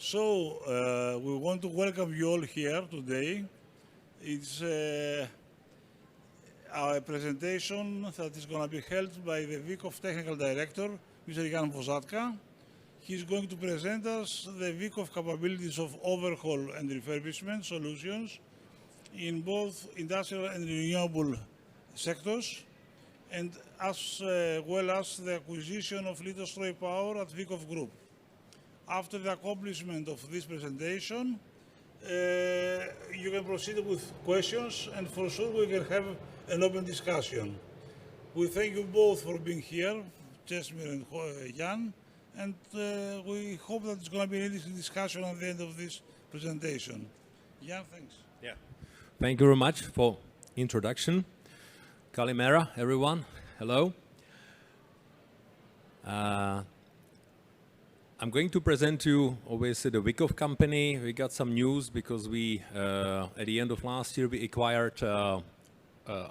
So we want to welcome you all here today. It's a presentation that is going to be held by the VICOF Technical Director, Mr. Jan Vozatka. He's going to present us the VICOF capabilities of overhaul and refurbishment solutions in both industrial and renewable sectors, and as well as the acquisition of Industry.Tec power at VICOF Group. After the accomplishment of this presentation, you can proceed with questions, and for sure we can have an open discussion. We thank you both for being here, Česimir and Jan, and we hope that it's going to be an interesting discussion at the end of this presentation. Jan, thanks. Yeah. Thank you very much for introduction. Kalimera, everyone. Hello. I'm going to present to you, obviously, the VICOF company. We got some news because we, at the end of last year, we acquired a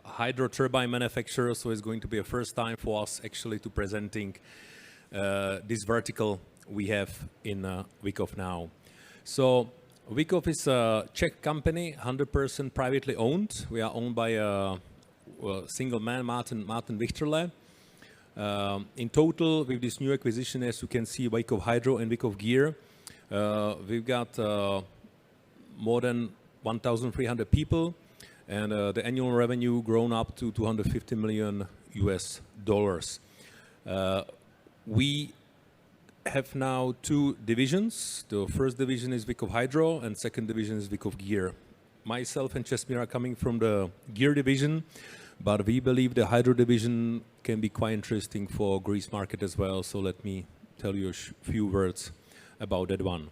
hydro turbine manufacturer, so it's going to be a first time for us actually to presenting this vertical we have in VICOF now. So VICOF is a Czech company, 100% privately owned. We are owned by a single man, Martin Wichterle. In total, with this new acquisition, as you can see, VICOF Hydro and VICOF Gear, we've got more than 1,300 people, and the annual revenue grown up to $250 million US. We have now two divisions. The first division is VICOF Hydro, and second division is VICOF Gear. Myself and Česimir are coming from the Gear division, but we believe the Hydro division can be quite interesting for Greece market as well. So let me tell you a few words about that one.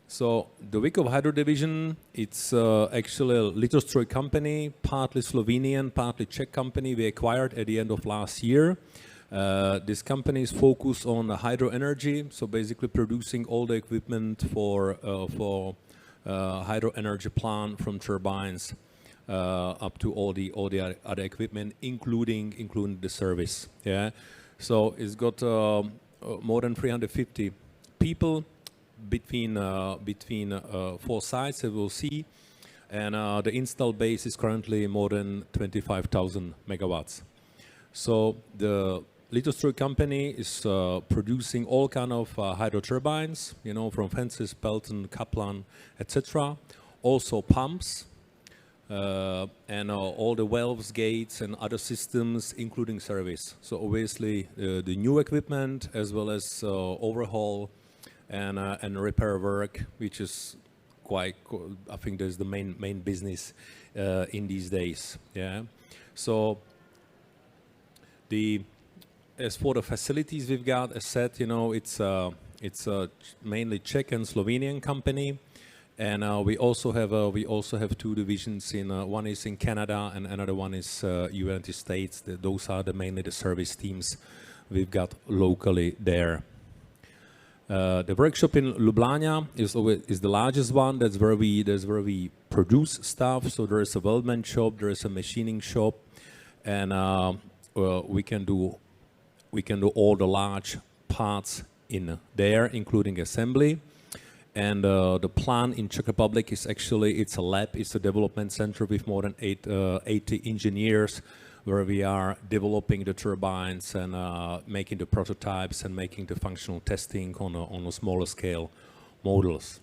So the VICOF Hydro division, it's actually a Litovstroj company, partly Slovenian, partly Czech company we acquired at the end of last year. This company is focused on hydro energy, so basically producing all the equipment for hydro energy plant, from turbines up to all the other equipment, including the service. Yeah, so it's got more than 350 people between four sites, as we'll see, and the installed base is currently more than 25,000 megawatts. So the Litovstroj company is producing all kind of hydro turbines, you know, from Fences, Pelton, Kaplan, etc. Also pumps, and all the valves, gates, and other systems, including service. So obviously the new equipment, as well as overhaul and repair work, which is quite, I think, there's the main business in these days. Yeah. So as for the facilities we've got, as said, you know, it's mainly Czech and Slovenian company. And we also have two divisions. One is in Canada, and another one is United States. Those are mainly the service teams we've got locally there. The workshop in Ljubljana is the largest one. That's where we produce stuff. So there is a weldment shop, there is a machining shop, and we can do all the large parts in there, including assembly. And the plant in Czech Republic is actually, it's a lab, it's a development center with more than 80 engineers, where we are developing the turbines and making the prototypes and making the functional testing on a smaller scale models.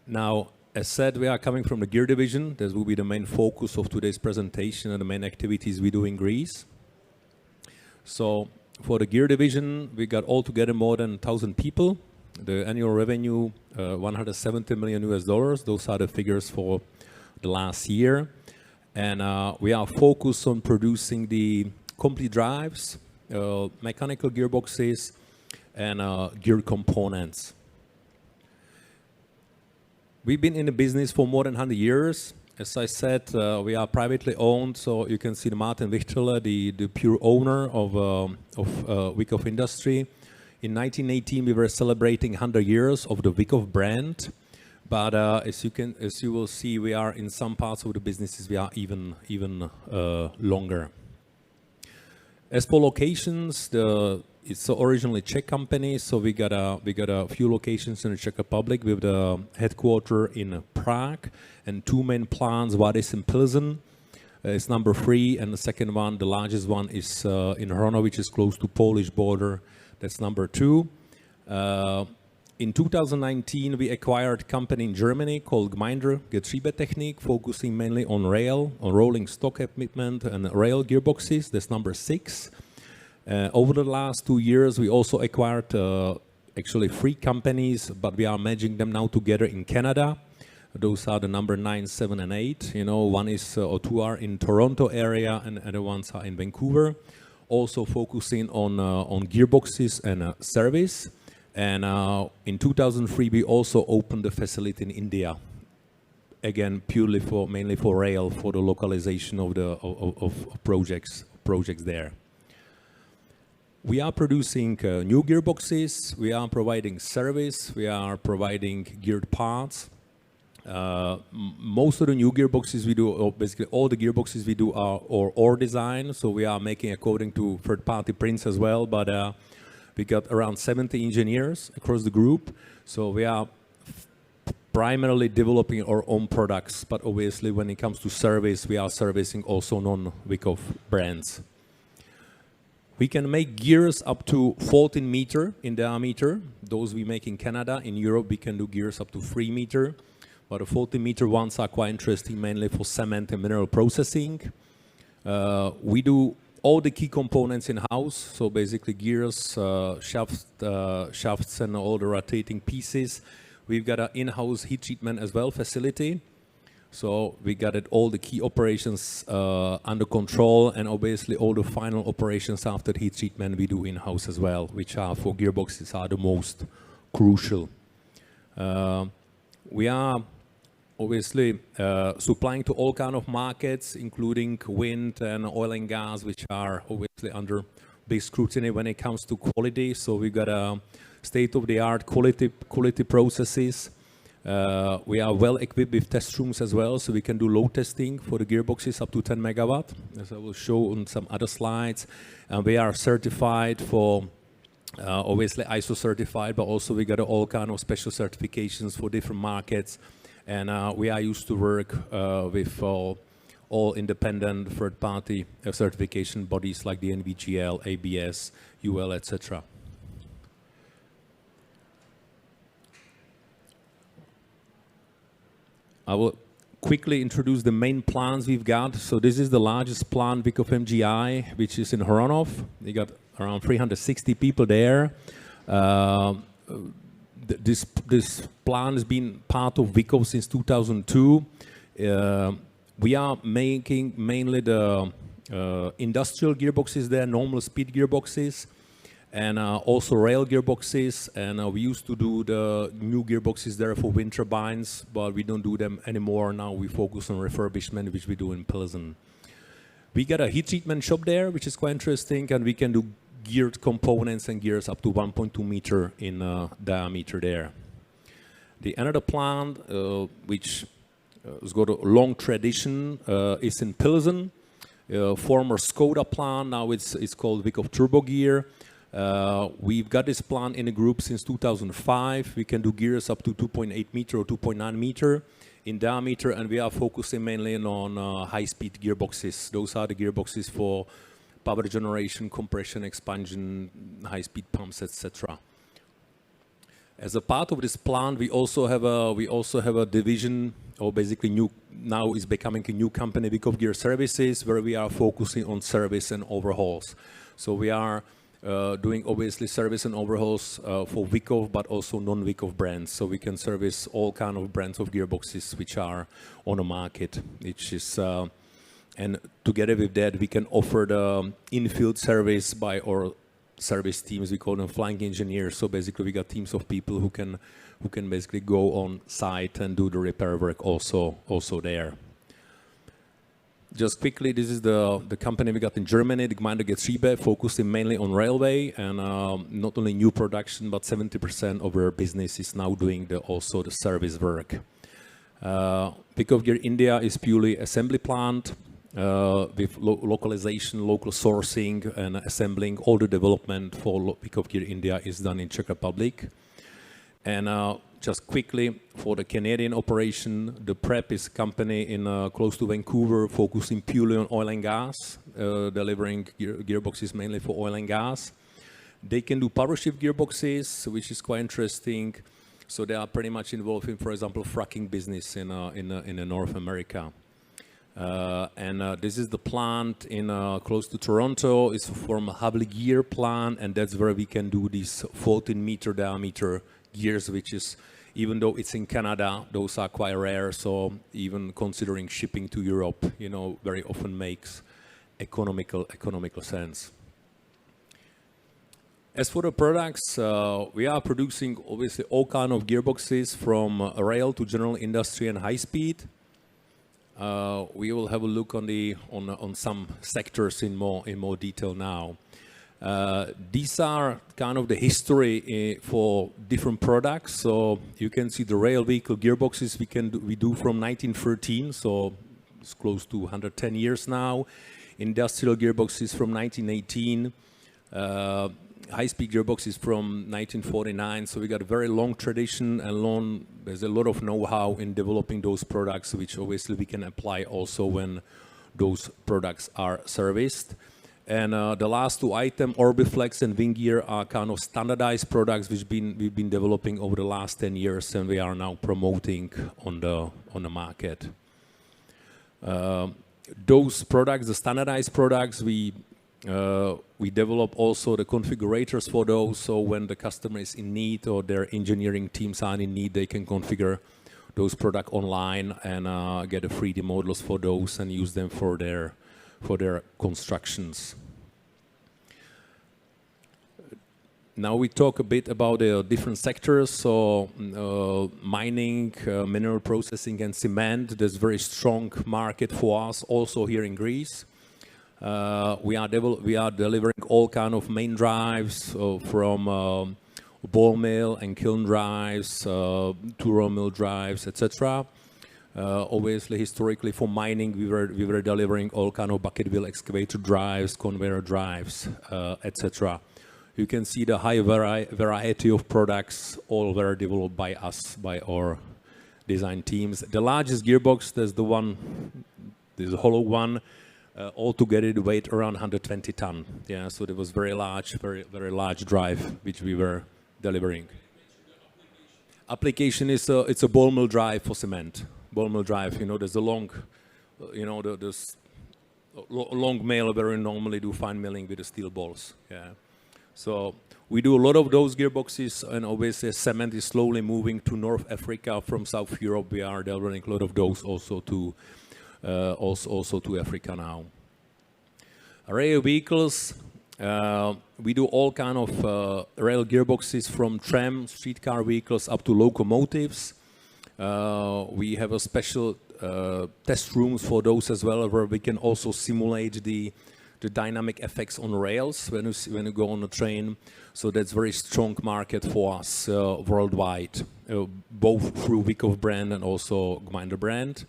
Now, as said, we are coming from the Gear division. This will be the main focus of today's presentation and the main activities we do in Greece. So for the Gear division, we got altogether more than 1,000 people. The annual revenue, $170 million US. Those are the figures for the last year. And we are focused on producing the complete drives, mechanical gearboxes, and gear components. We've been in the business for more than 100 years. As I said, we are privately owned, so you can see the Martin Wichterle, the pure owner of VICOF Industry. In 1918, we were celebrating 100 years of the VICOF brand, but as you will see, we are in some parts of the businesses we are even longer. As for locations, it's originally Czech company, so we got a few locations in the Czech Republic with the headquarter in Prague and two main plants. One is in Pilsen, it's number 3, and the second one, the largest one, is in Hrono, which is close to Polish border. That's number 2. In 2019, we acquired a company in Germany called Getriebetechnik, focusing mainly on rail, on rolling stock equipment and rail gearboxes. That's number 6. Over the last 2 years, we also acquired actually 3 companies, but we are merging them now together in Canada. Those are the number 9, 7, and 8. You know, one is or 2 are in Toronto area, and other ones are in Vancouver. Also focusing on gearboxes and service. And in 2003, we also opened a facility in India. Again, purely mainly for rail, for the localization of the projects there. We are producing new gearboxes, we are providing service, we are providing geared parts. Most of the new gearboxes we do, or basically all the gearboxes we do are our design, so we are making according to third-party prints as well, but we got around 70 engineers across the group, so we are primarily developing our own products, but obviously when it comes to service, we are servicing also non-Vikov brands. We can make gears up to 14 meter in diameter. Those we make in Canada. In Europe, we can do gears up to 3 meter. But the 14 meter ones are quite interesting, mainly for cement and mineral processing. We do all the key components in-house. So basically gears, shafts and all the rotating pieces. We've got an in-house heat treatment as well facility. So we got all the key operations under control, and obviously all the final operations after heat treatment we do in-house as well, which are for gearboxes are the most crucial. We are obviously supplying to all kind of markets, including wind and oil and gas, which are obviously under big scrutiny when it comes to quality. So we got a state-of-the-art quality processes. We are well equipped with test rooms as well, so we can do load testing for the gearboxes up to 10 megawatt, as I will show on some other slides. And we are certified for, obviously ISO certified, but also we got all kind of special certifications for different markets. And we are used to work with all independent third-party certification bodies like the NVGL, ABS, UL, etc. I will quickly introduce the main plants we've got. So this is the largest plant, Vikov MGI, which is in Hronov. We got around 360 people there. This plant has been part of Vikov since 2002. We are making mainly the industrial gearboxes there, normal speed gearboxes, and also rail gearboxes, and we used to do the new gearboxes there for wind turbines, but we don't do them anymore. Now we focus on refurbishment, which we do in Pilsen. We got a heat treatment shop there, which is quite interesting, and we can do geared components and gears up to 1.2 meter in diameter there. The another plant, which has got a long tradition, is in Pilsen. Former Skoda plant, now it's called Vikov Turbo Gear. We've got this plant in a group since 2005. We can do gears up to 2.8 meter or 2.9 meter in diameter, and we are focusing mainly on high-speed gearboxes. Those are the gearboxes for power generation, compression, expansion, high-speed pumps, etc. As a part of this plant, we also have a division, or basically now is becoming a new company, Vikov Gear Services, where we are focusing on service and overhauls. So we are doing obviously service and overhauls for Vikov, but also non-Vikov brands. So we can service all kind of brands of gearboxes which are on the market, which is, and together with that, we can offer the in-field service by our service teams. We call them flying engineers. So basically, we got teams of people who can basically go on site and do the repair work also there. Just quickly, this is the company we got in Germany, the Getriebe, focusing mainly on railway, and not only new production, but 70% of our business is now doing also the service work. Vikov Gear India is purely assembly plant. with localization, local sourcing, and assembling. All the development for Vikov Gear India is done in Czech Republic. And just quickly, for the Canadian operation, the Prep is a company in close to Vancouver, focusing purely on oil and gas, delivering gearboxes mainly for oil and gas. They can do power shift gearboxes, which is quite interesting. So they are pretty much involved in, for example, fracking business in North America. This is the plant in close to Toronto. It's from a Havli gear plant, and that's where we can do these 14-meter diameter gears, which is, even though it's in Canada, those are quite rare. So even considering shipping to Europe, you know, very often makes economical sense. As for the products, we are producing obviously all kind of gearboxes from rail to general industry and high speed. We will have a look on some sectors in more detail now. These are kind of the history for different products. So you can see the rail vehicle gearboxes we do from 1913, so it's close to 110 years now. Industrial gearboxes from 1918. High-speed gearboxes from 1949. So we got a very long tradition and there's a lot of know-how in developing those products, which obviously we can apply also when those products are serviced. And the last two items, Orbiflex and Wing Gear, are kind of standardized products which we've been developing over the last 10 years, and we are now promoting on the market. Those products, the standardized products, we develop also the configurators for those, so when the customer is in need or their engineering teams are in need, they can configure those products online and get a 3D models for those and use them for their constructions. Now we talk a bit about the different sectors. So mining, mineral processing, and cement. There's a very strong market for us also here in Greece. We are delivering all kind of main drives from ball mill and kiln drives, two-row mill drives, etc. Obviously, historically for mining, we were delivering all kind of bucket wheel excavator drives, conveyor drives, etc. You can see the high variety of products, all were developed by us, by our design teams. The largest gearbox, there's a hollow one. Altogether, it weighed around 120 tons. Yeah, so there was very large drive which we were delivering. Application is it's a ball mill drive for cement. Ball mill drive, you know, there's a long, you know, there's long mill where we normally do fine milling with the steel balls. Yeah, so we do a lot of those gearboxes, and obviously cement is slowly moving to North Africa from South Europe. We are delivering a lot of those also to Africa now. Rail vehicles, we do all kind of rail gearboxes from tram, streetcar vehicles up to locomotives. We have a special test rooms for those as well, where we can also simulate the dynamic effects on rails when you go on a train. So that's very strong market for us worldwide, both through Vikov brand and also Gminder brand.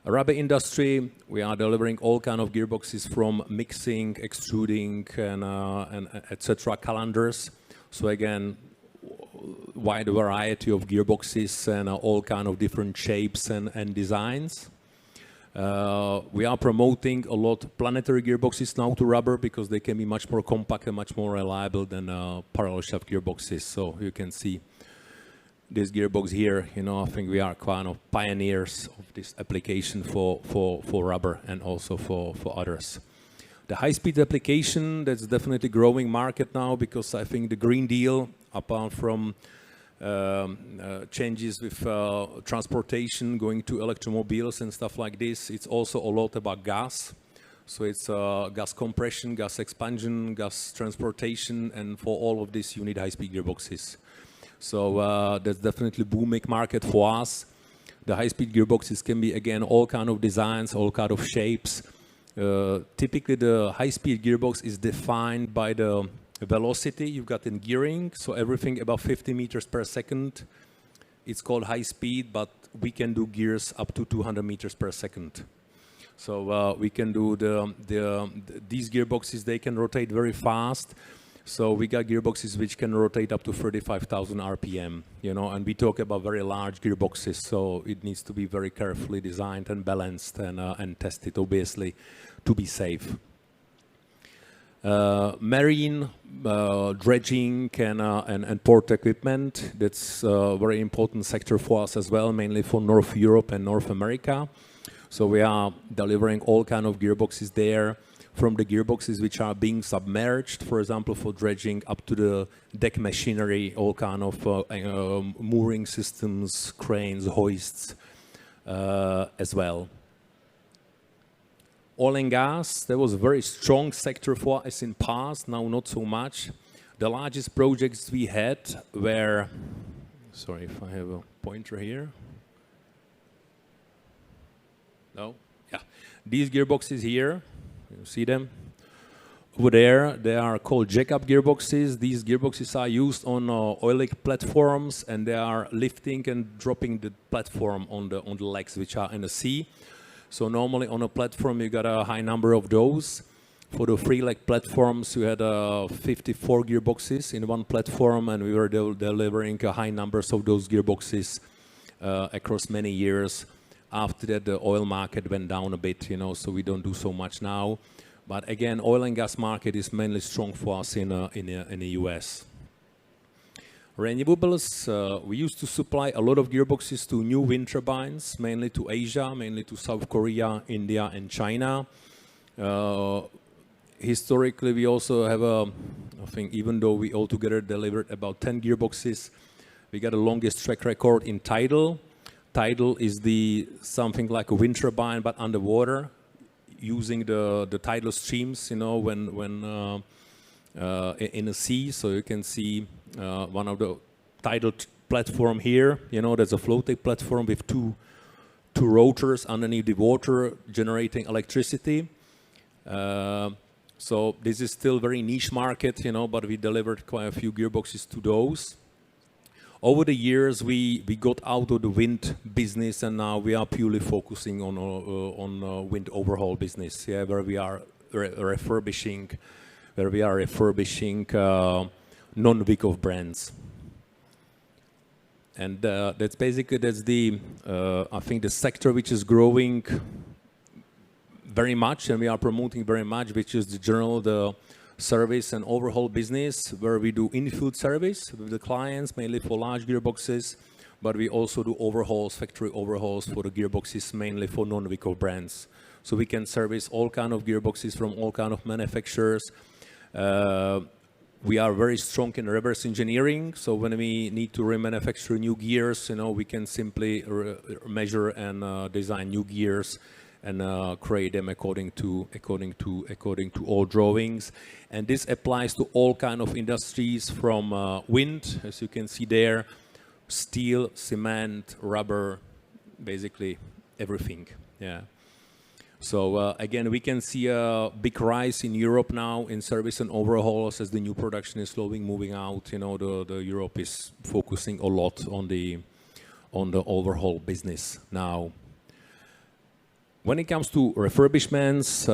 Rubber industry, we are delivering all kind of gearboxes from mixing, extruding, and etc. calendars. So again, wide variety of gearboxes and all kind of different shapes and designs. We are promoting a lot planetary gearboxes now to rubber because they can be much more compact and much more reliable than parallel shaft gearboxes. So you can see this gearbox here, you know, I think we are kind of pioneers of this application for rubber and also for others. The high-speed application, that's definitely growing market now because I think the Green Deal, apart from changes with transportation, going to electromobiles and stuff like this, it's also a lot about gas. So it's gas compression, gas expansion, gas transportation, and for all of this you need high-speed gearboxes. So that's definitely booming market for us. The high-speed gearboxes can be, again, all kind of designs, all kind of shapes. Typically, the high-speed gearbox is defined by the velocity you've got in gearing. So everything above 50 meters per second, it's called high speed, but we can do gears up to 200 meters per second. So we can do these gearboxes, they can rotate very fast. So we got gearboxes which can rotate up to 35,000 RPM, you know, and we talk about very large gearboxes, so it needs to be very carefully designed and balanced and tested, obviously, to be safe. Marine, dredging and port equipment, that's a very important sector for us as well, mainly for North Europe and North America. So we are delivering all kind of gearboxes there, from the gearboxes which are being submerged, for example, for dredging, up to the deck machinery, all kind of mooring systems, cranes, hoists as well. Oil and gas, there was a very strong sector for us in past, now not so much. The largest projects we had were, sorry if I have a pointer here. No? Yeah. These gearboxes here, you see them? Over there, they are called jack-up gearboxes. These gearboxes are used on oilic platforms, and they are lifting and dropping the platform on the legs which are in the sea. So normally on a platform you got a high number of those. For the free leg platforms you had 54 gearboxes in one platform, and we were delivering a high numbers of those gearboxes across many years. After that, the oil market went down a bit, you know, so we don't do so much now. But again, oil and gas market is mainly strong for us in the US. Renewables, we used to supply a lot of gearboxes to new wind turbines, mainly to Asia, mainly to South Korea, India, and China. Historically, we also have I think even though we altogether delivered about 10 gearboxes, we got the longest track record in tidal. Tidal is something like a wind turbine, but underwater, using the tidal streams, you know, when in the sea. So you can see one of the tidal platform here. You know, there's a floating platform with two rotors underneath the water generating electricity. So this is still very niche market, you know, but we delivered quite a few gearboxes to those. Over the years, we got out of the wind business, and now we are purely focusing on wind overhaul business, yeah, where we are refurbishing non-Vikov brands. And that's basically I think the sector which is growing very much, and we are promoting very much, which is the service and overhaul business, where we do in-field service with the clients, mainly for large gearboxes, but we also do overhauls, factory overhauls for the gearboxes, mainly for non-Vikov brands. So we can service all kind of gearboxes from all kind of manufacturers. We are very strong in reverse engineering, so when we need to remanufacture new gears, you know, we can simply measure and design new gears and create them according to all drawings. And this applies to all kind of industries, from wind, as you can see there, steel, cement, rubber, basically everything. Yeah. So again, we can see a big rise in Europe now in service and overhauls as the new production is slowly moving out. You know, the Europe is focusing a lot on the overhaul business now. When it comes to refurbishments,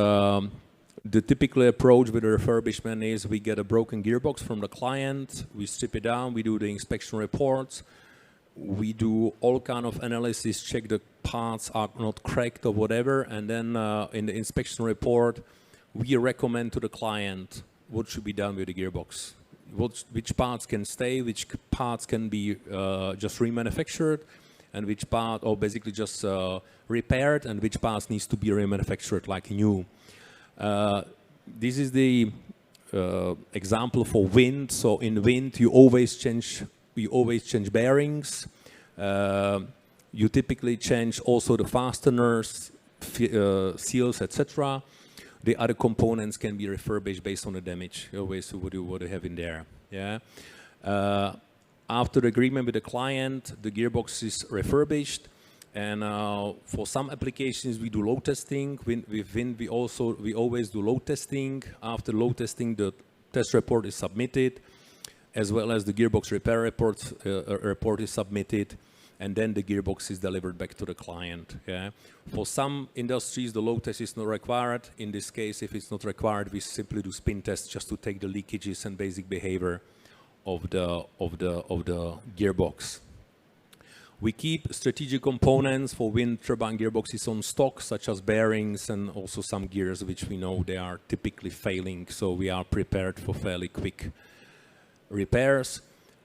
the typical approach with the refurbishment is we get a broken gearbox from the client, we strip it down, we do the inspection reports, we do all kind of analysis, check the parts are not cracked or whatever, and then in the inspection report, we recommend to the client what should be done with the gearbox. Which parts can stay, which parts can be just remanufactured, and which part, or basically just repaired, and which parts needs to be remanufactured like new. This is the example for wind. So in wind, you always change bearings. You typically change also the fasteners, seals, etc. The other components can be refurbished based on the damage. Always what you have in there. Yeah. After the agreement with the client, the gearbox is refurbished, and for some applications we do load testing. With wind, we always do load testing. After load testing, the test report is submitted, as well as the gearbox repair report is submitted, and then the gearbox is delivered back to the client. Yeah? For some industries, the load test is not required. In this case, if it's not required, we simply do spin tests just to take the leakages and basic behavior of the gearbox. We keep strategic components for wind turbine gearboxes on stock, such as bearings and also some gears, which we know they are typically failing. So we are prepared for fairly quick repairs.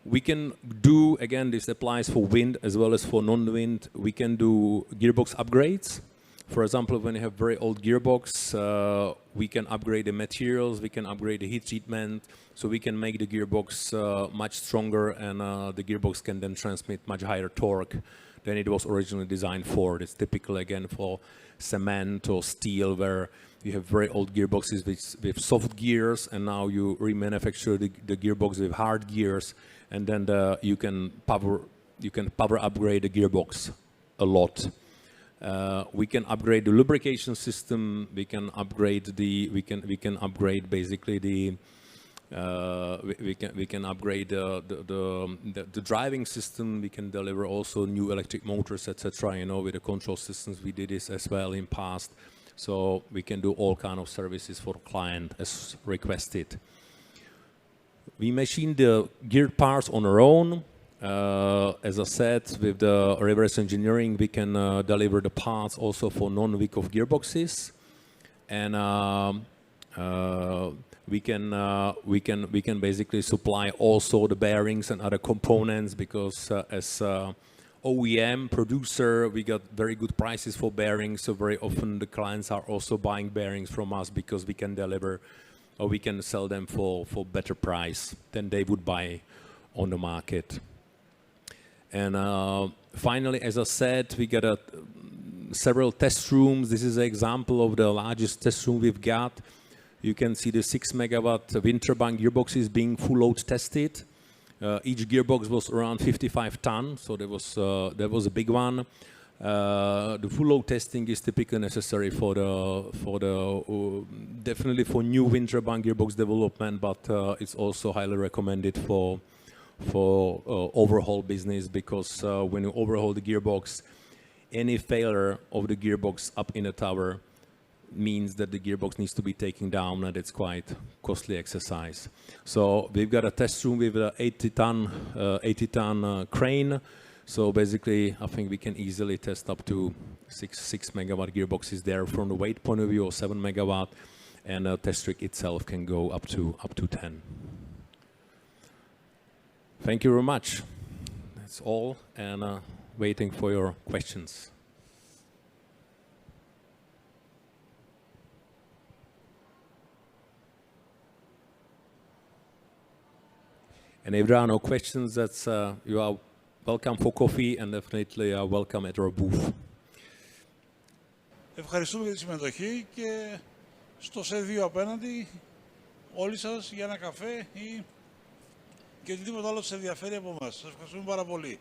We can do, again, this applies for wind as well as for non-wind, we can do gearbox upgrades. For example, when you have very old gearbox, we can upgrade the materials, we can upgrade the heat treatment, so we can make the gearbox much stronger, and the gearbox can then transmit much higher torque than it was originally designed for. It's typical, again, for cement or steel, where you have very old gearboxes with soft gears, and now you remanufacture the gearbox with hard gears, and then you can power upgrade the gearbox a lot. We can upgrade the lubrication system. We can upgrade we can upgrade basically the driving system. We can deliver also new electric motors, etc. You know, with the control systems, we did this as well in past. So we can do all kind of services for client as requested. We machine the geared parts on our own. As I said, with the reverse engineering, we can deliver the parts also for non-Wyckoff gearboxes, and we can basically supply also the bearings and other components, because as OEM producer, we got very good prices for bearings. So very often the clients are also buying bearings from us because we can deliver, or we can sell them for better price than they would buy on the market. And finally, as I said, we got several test rooms. This is an example of the largest test room we've got. You can see the 6 megawatt wind turbine gearboxes being full load tested. Each gearbox was around 55 tons, so that was a big one. The full load testing is typically necessary for definitely for new wind turbine gearbox development, but it's also highly recommended for overhaul business, because when you overhaul the gearbox, any failure of the gearbox up in the tower means that the gearbox needs to be taken down, and it's quite costly exercise. So we've got a test room with an 80-ton crane. So basically, I think we can easily test up to 6 megawatt gearboxes there from the weight point of view, or 7 megawatt, and a test rig itself can go up to 10. Thank you very much. That's all, and waiting for your questions. And if there are no questions, that's you are welcome for coffee, and definitely welcome at our booth. Ευχαριστούμε για τη συμμετοχή, και στο ΣΕ2 απέναντι όλοι σας για ένα καφέ ή και οτιδήποτε άλλο σας ενδιαφέρει από εμάς. Σας ευχαριστούμε πάρα πολύ.